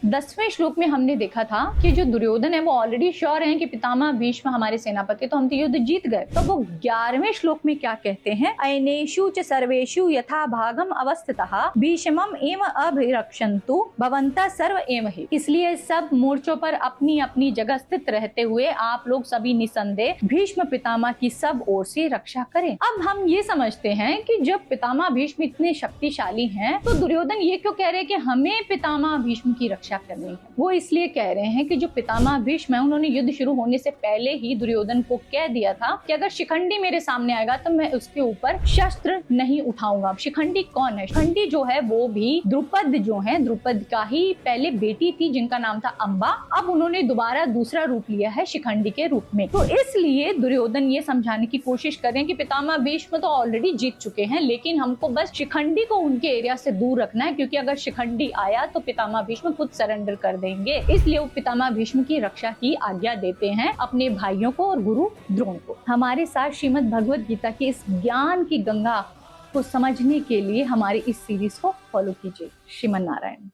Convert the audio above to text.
10वें श्लोक में हमने देखा था कि जो दुर्योधन है वो ऑलरेडी श्योर हैं कि पितामह भीष्म हमारे सेनापति, तो हम तो युद्ध जीत गए। तो वो 11वें श्लोक में क्या कहते हैं, अयनेषु च सर्वेषु यथा भागम अवस्थितः भीष्मम एव अभिरक्षन्तु भवन्तः सर्व एव हि। इसलिए सब मोर्चों पर अपनी अपनी जगह स्थित रहते हुए आप लोग सभी निसंदेह भीष्म पितामह की सब ओर से रक्षा करें। अब हम ये समझते हैं कि जब पितामह भीष्म इतने शक्तिशाली हैं, तो दुर्योधन ये क्यों कह रहे हैं कि हमें पितामह भीष्म की रक्षा करनी है। वो इसलिए कह रहे हैं कि जो पितामह भीष्म है उन्होंने युद्ध शुरू होने से पहले ही दुर्योधन को कह दिया था कि अगर शिखंडी मेरे सामने आएगा तो मैं उसके ऊपर शस्त्र नहीं उठाऊंगा। शिखंडी कौन है? शिखंडी जो है वो भी द्रुपद जो है, द्रुपद का ही पहले बेटी थी जिनका नाम था अंबा। अब उन्होंने दोबारा दूसरा रूप लिया है शिखंडी के रूप में। तो इसलिए दुर्योधन ये समझाने की कोशिश कर रहे हैं कि पितामह भीष्म तो ऑलरेडी जीत चुके हैं, लेकिन हमको बस शिखंडी को उनके एरिया से दूर रखना है, क्योंकि अगर शिखंडी आया तो पितामह भीष्म खुद सरेंडर कर देंगे। इसलिए वो पितामह भीष्म की रक्षा की आज्ञा देते हैं अपने भाइयों को और गुरु द्रोण को। हमारे साथ श्रीमद् भगवद गीता की इस ज्ञान की गंगा को समझने के लिए हमारी इस सीरीज को फॉलो कीजिए। श्रीमन नारायण।